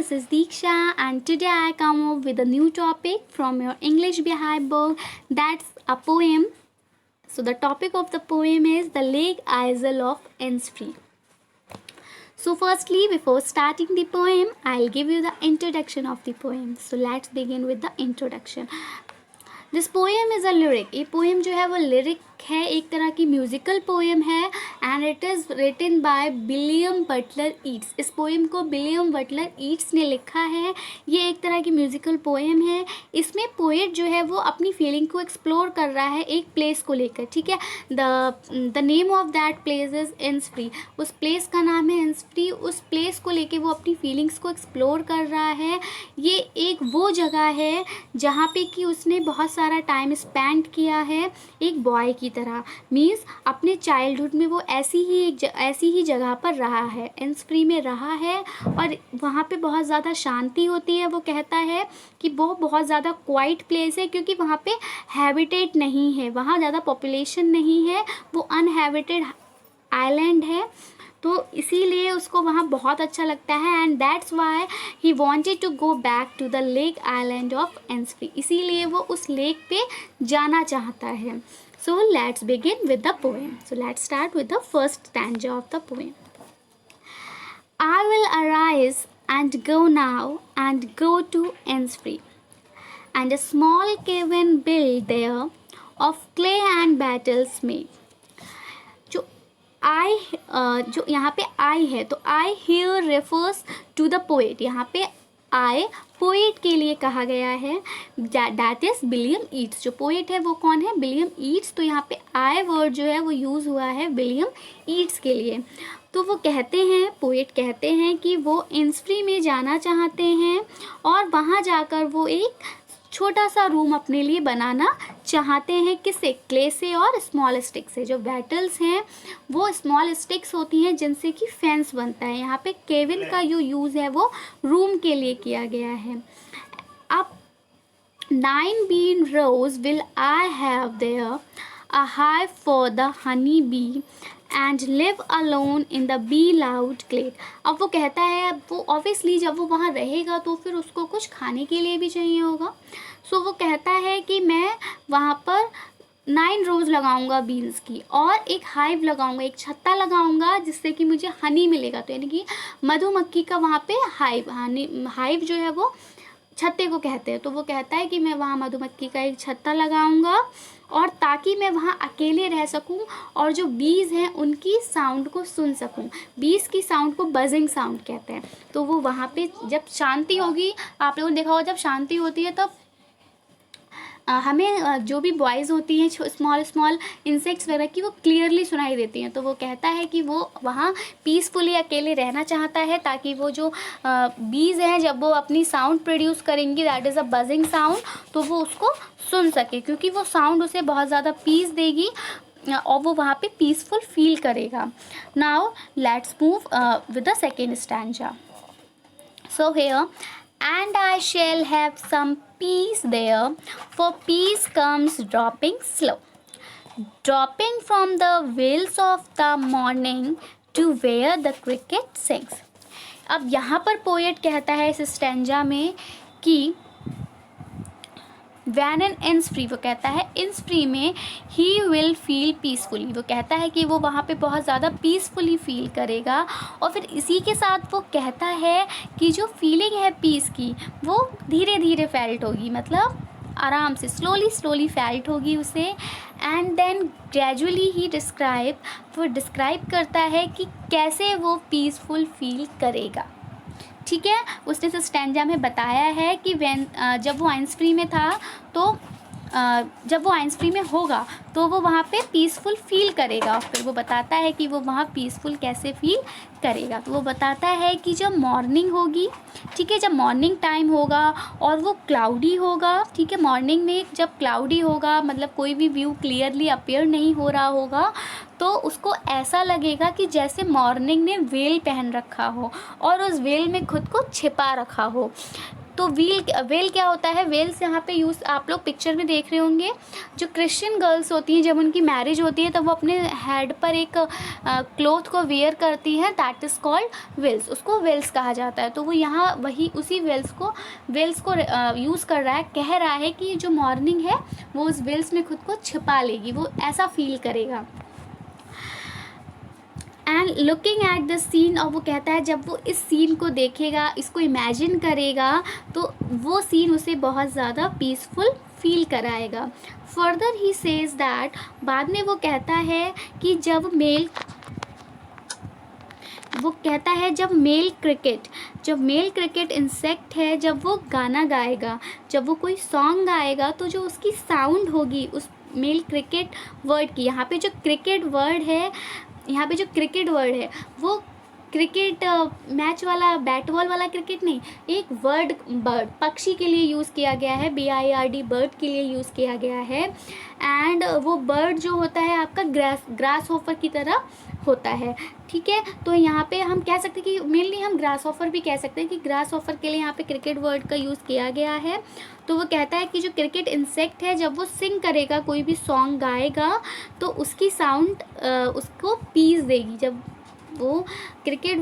this is Diksha and today I come up with a new topic from your English Behind book, that's a poem. So the topic of the poem is The Lake Isle of Innisfree. So firstly, before starting the poem, I'll give you the introduction of the poem. So let's begin with the introduction. This poem is a lyric. ये poem जो है वो lyric है, एक तरह की musical poem है and it is written by William Butler Yeats. इस पोएम को विलियम बटलर ईट्स ने लिखा है. ये एक तरह की म्यूज़िकल पोएम है. इसमें पोएट जो है वो अपनी फीलिंग को एक्सप्लोर कर रहा है एक प्लेस को लेकर. ठीक है, the name of that place is Innisfree. उस प्लेस का नाम है इनिसफ्री. उस प्लेस को लेकर वो अपनी फीलिंग्स को एक्सप्लोर कर रहा है. ये एक वो जगह है जहाँ पे कि उसने बहुत सारा टाइम स्पेंड किया है एक बॉय की तरह. मीन्स अपने चाइल्डहुड में वो ऐसी ही जगह पर रहा है, इनिसफ्री में रहा है और वहाँ पे बहुत ज़्यादा शांति होती है. वो कहता है कि वो बहुत ज़्यादा क्वाइट प्लेस है क्योंकि वहाँ पे हैबिटेट नहीं है, वहाँ ज़्यादा पॉपुलेशन नहीं है, वो अनहैबिटेड आइलैंड है. तो इसीलिए उसको वहाँ बहुत अच्छा लगता है and that's why he wanted to go back to the lake island of Innisfree. इसीलिए वो उस लेक पे जाना चाहता है. So let's begin with the poem. So let's start with the first stanza of the poem. I will arise and go now and go to Innisfree and a small cabin build there of clay and wattles made. जो यहाँ पे आई है तो I hear refers to the poet. यहाँ पे I poet के लिए कहा गया है. That is William Yeats. जो पोएट है वो कौन है? William Yeats. तो यहाँ पे आई वर्ड जो है वो यूज़ हुआ है विलियम ईट्स के लिए. तो वो कहते हैं, पोएट कहते हैं कि वो इनिसफ्री में जाना चाहते हैं और वहाँ जाकर वो एक छोटा सा रूम अपने लिए बनाना चाहते हैं. किससे? क्ले से और स्मॉल स्टिक से. जो बैटल्स हैं वो स्मॉल स्टिक्स होती हैं जिनसे कि फेंस बनता है. यहाँ पे केविन का जो यूज़ है वो रूम के लिए किया गया है. अब 9 bean rows will I have there, a hive for the honey bee and live alone in the bee loud glade. अब वो कहता है, अब वो ऑब्वियसली जब वो वहाँ रहेगा तो फिर उसको कुछ खाने के लिए भी चाहिए होगा. सो वो कहता है कि मैं वहाँ पर 9 रोज़ लगाऊंगा बीन्स की और एक हाइव लगाऊंगा, एक छत्ता लगाऊंगा जिससे कि मुझे हनी मिलेगा. तो यानी कि मधुमक्खी का वहाँ पे हाइव जो है वो छत्ते को कहते हैं. तो वो कहता है कि मैं वहाँ मधुमक्खी का एक छत्ता लगाऊंगा और ताकि मैं वहाँ अकेले रह सकूं और जो बीज हैं उनकी साउंड को सुन सकूं. बीज की साउंड को बजिंग साउंड कहते हैं. तो वो वहाँ पे जब शांति होगी, आप लोगों ने देखा होगा जब शांति होती है तब हमें जो भी वॉइस होती हैं स्मॉल इंसेक्ट्स वगैरह की वो क्लियरली सुनाई देती हैं. तो वो कहता है कि वो वहाँ पीसफुली अकेले रहना चाहता है ताकि वो जो बीज हैं जब वो अपनी साउंड प्रोड्यूस करेंगी, that is a buzzing sound, तो वो उसको सुन सके क्योंकि वो साउंड उसे बहुत ज़्यादा पीस देगी और वो वहाँ पे पीसफुल फील करेगा. Now let's move with the second stanza. So here and I shall have some peace there, for peace comes dropping slow, dropping from the wheels of the morning to where the cricket sings. अब यहाँ पर poet कहता है इस stanza में कि van N Innisfree, वो कहता है इनिसफ्री में ही विल फील पीसफुली. वो कहता है कि वो वहाँ पे बहुत ज़्यादा पीसफुली फील करेगा. और फिर इसी के साथ वो कहता है कि जो फीलिंग है पीस की वो धीरे धीरे फेल्ट होगी, मतलब आराम से स्लोली फेल्ट होगी उसे. एंड देन ग्रेजुअली ही डिस्क्राइब करता है कि कैसे वो पीसफुल फील करेगा. ठीक है, उसने इस स्टैंजा में बताया है कि जब वो इनिसफ्री में था तो जब वो इनिसफ्री में होगा तो वो वहाँ पे पीसफुल फील करेगा. फिर वो बताता है कि वो वहाँ पीसफुल कैसे फील करेगा. तो वो बताता है कि जब मॉर्निंग होगी, ठीक है, जब मॉर्निंग टाइम होगा और वो क्लाउडी होगा, ठीक है, मॉर्निंग में जब क्लाउडी होगा मतलब कोई भी व्यू क्लियरली अपीयर नहीं हो रहा होगा तो उसको ऐसा लगेगा कि जैसे मॉर्निंग ने वेल पहन रखा हो और उस वेल में खुद को छिपा रखा हो. तो वेल क्या होता है, वेल्स यहाँ पे यूज़ आप लोग पिक्चर में देख रहे होंगे। जो क्रिश्चियन गर्ल्स होती हैं जब उनकी मैरिज होती है तब वो अपने हेड पर एक क्लोथ को वेयर करती हैं, दैट इज़ कॉल्ड वेल्स, उसको वेल्स कहा जाता है। तो वो यहाँ वही उसी वेल्स को यूज़ कर रहा है, कह रहा है कि जो मॉर्निंग है वो उस वेल्स में खुद को छिपा लेगी, वो ऐसा फील करेगा। And looking at the scene, और वो कहता है जब वो इस सीन को देखेगा, इसको इमेजिन करेगा, तो वो सीन उसे बहुत ज़्यादा पीसफुल फील कराएगा। फर्दर ही सेज दैट, बाद में वो कहता है कि जब मेल क्रिकेट इंसेक्ट है, जब वो गाना गाएगा, जब वो कोई सॉन्ग गाएगा, तो जो उसकी साउंड होगी उस मेल क्रिकेट वर्ड की, यहाँ पे जो क्रिकेट वर्ड है वो क्रिकेट मैच वाला बैट बॉल वाला क्रिकेट नहीं, एक बर्ड पक्षी के लिए यूज़ किया गया है, BIRD बर्ड के लिए यूज़ किया गया है। एंड वो बर्ड जो होता है आपका ग्रास हॉपर की तरह होता है, ठीक है। तो यहाँ पे हम कह सकते हैं कि मेनली हम ग्रास हॉपर भी कह सकते हैं कि ग्रास हॉपर के लिए यहाँ पे क्रिकेट वर्ड का यूज़ किया गया है। तो वो कहता है कि जो क्रिकेट इंसेक्ट है जब वो सिंग करेगा, कोई भी सॉन्ग गाएगा, तो उसकी साउंड उसको पीस देगी। जब वो क्रिकेट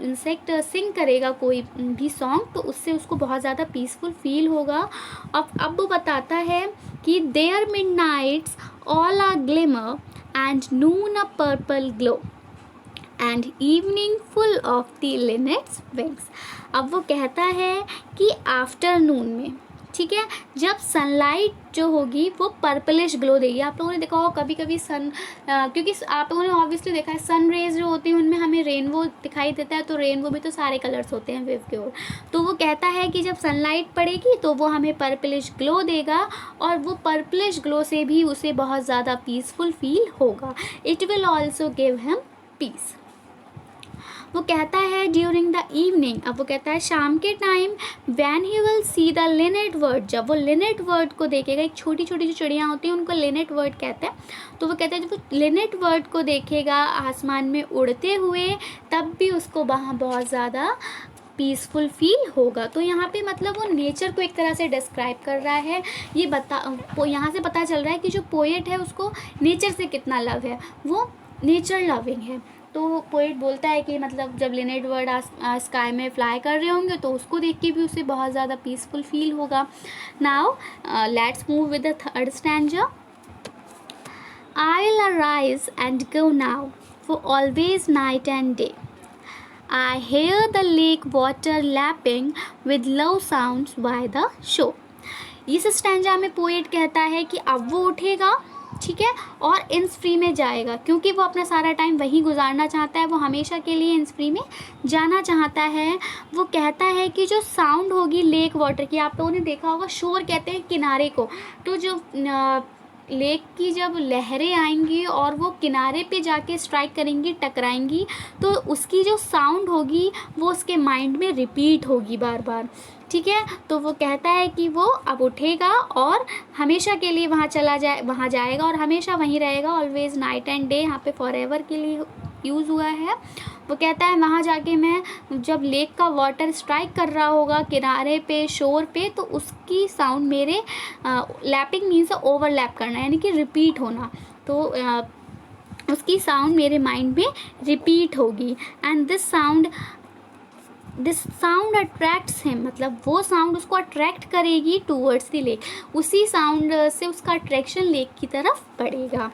इंसेक्ट सिंग करेगा कोई भी सॉन्ग, तो उससे उसको बहुत ज़्यादा पीसफुल फील होगा। अब वो बताता है कि there midnight's all are glimmer and noon a purple glow and evening full of the linnet's wings. अब वो कहता है कि आफ्टरनून में, ठीक है, जब सनलाइट जो होगी वो पर्पलिश ग्लो देगी। आप लोगों ने देखा होगा कभी कभी क्योंकि आप लोगों ने ऑब्वियसली देखा है सन रेज जो होती हैं उनमें हमें रेनबो दिखाई देता है, तो रेनबो में तो सारे कलर्स होते हैं वेव के ओर। तो वो कहता है कि जब सनलाइट पड़ेगी तो वो हमें पर्पलिश ग्लो देगा, और वो पर्पलिश ग्लो से भी उसे बहुत ज़्यादा पीसफुल फील होगा। It will also give him peace. वो कहता है ड्यूरिंग द इवनिंग, अब वो कहता है शाम के time, when he will see the Lynette word, जब वो लिनेट वर्ड को देखेगा, एक छोटी छोटी जो चिड़ियाँ होती हैं उनको लिनेट वर्ड कहते हैं, तो वो कहता है जब वो लिनेट वर्ड को देखेगा आसमान में उड़ते हुए, तब भी उसको वहाँ बहुत ज़्यादा पीसफुल फील होगा। तो यहाँ पे मतलब वो नेचर को एक तरह से डिस्क्राइब कर रहा है। यहाँ से पता चल रहा है कि जो पोएट है उसको नेचर से कितना लव है, वो नेचर लविंग है। तो पोएट बोलता है कि मतलब जब लिनेट वर्ड स्काई में फ्लाई कर रहे होंगे तो उसको देख के भी उसे बहुत ज़्यादा पीसफुल फील होगा। Now let's move with the third stanza. I will arise and go now, for always night and day. I hear the lake water lapping with low sounds by the shore. इस stanza में poet कहता है कि अब वो उठेगा, ठीक है, और इंसफ्री में जाएगा, क्योंकि वो अपना सारा टाइम वहीं गुजारना चाहता है, वो हमेशा के लिए इंसफ्री में जाना चाहता है। वो कहता है कि जो साउंड होगी लेक वाटर की, आप लोगों ने देखा होगा शोर कहते हैं किनारे को, तो जो लेक की जब लहरें आएंगी और वो किनारे पे जाके स्ट्राइक करेंगी, टकराएंगी, तो उसकी जो साउंड होगी वो उसके माइंड में रिपीट होगी बार बार, ठीक है। तो वो कहता है कि वो अब उठेगा और हमेशा के लिए वहाँ जाएगा और हमेशा वहीं रहेगा। ऑलवेज नाइट एंड डे यहाँ पे फॉरएवर के लिए यूज़ हुआ है। वो कहता है वहाँ जाके मैं जब लेक का वाटर स्ट्राइक कर रहा होगा किनारे पे, शोर पे, तो उसकी साउंड मेरे लैपिंग मीन्स ओवरलैप करना, यानी कि रिपीट होना, तो उसकी साउंड मेरे माइंड में रिपीट होगी। And this sound attracts him, मतलब वो साउंड उसको अट्रैक्ट करेगी टूवर्ड्स द लेक, उसी साउंड से उसका अट्रैक्शन लेक की तरफ पड़ेगा।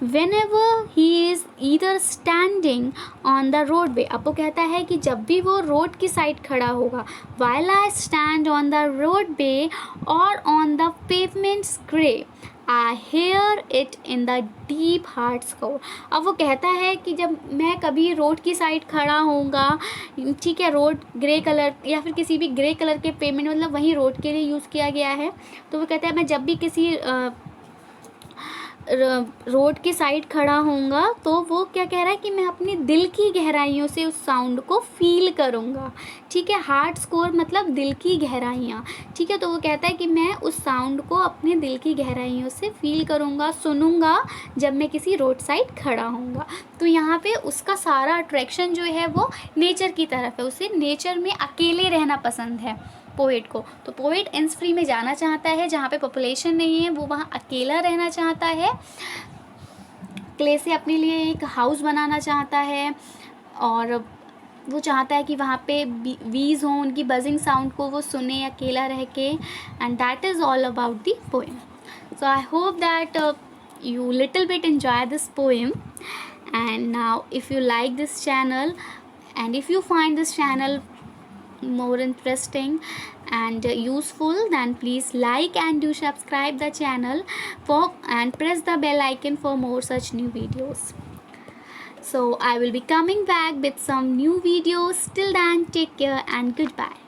When ever he is either standing on the road वे, अब वो कहता है कि जब भी वो रोड की साइड खड़ा होगा, while I stand on the roadway और on the pavements grey, I hear it in the deep heart's core। अब वो कहता है कि जब मैं कभी रोड की साइड खड़ा होऊंगा, ठीक है, रोड ग्रे कलर या फिर किसी भी ग्रे कलर के पेमेंट, मतलब वही रोड के लिए यूज़ किया गया है। तो वो कहता है मैं जब भी किसी रोड की साइड खड़ा होऊंगा, तो वो क्या कह रहा है कि मैं अपनी दिल की गहराइयों से उस साउंड को फील करूंगा, ठीक है। हार्ट स्कोर मतलब दिल की गहराइयाँ, ठीक है। तो वो कहता है कि मैं उस साउंड को अपने दिल की गहराइयों से फील करूंगा, सुनूंगा जब मैं किसी रोड साइड खड़ा होऊंगा। तो यहाँ पे उसका सारा अट्रैक्शन जो है वो नेचर की तरफ है, उसे नेचर में अकेले रहना पसंद है, पोएट को। तो पोएट इंस फ्री में जाना चाहता है जहाँ पे पॉपुलेशन नहीं है, वो वहाँ अकेला रहना चाहता है, क्ले से अपने लिए एक हाउस बनाना चाहता है और वो चाहता है कि वहाँ पे वीज हों, उनकी बजिंग साउंड को वो सुने अकेला रह के। And that is all about the poem. So I hope that you little bit enjoy this poem. And now if you like this channel and if you find this channel more interesting and useful, then please like and do subscribe the channel and press the bell icon for more such new videos. So I will be coming back with some new videos. Till then, take care and goodbye.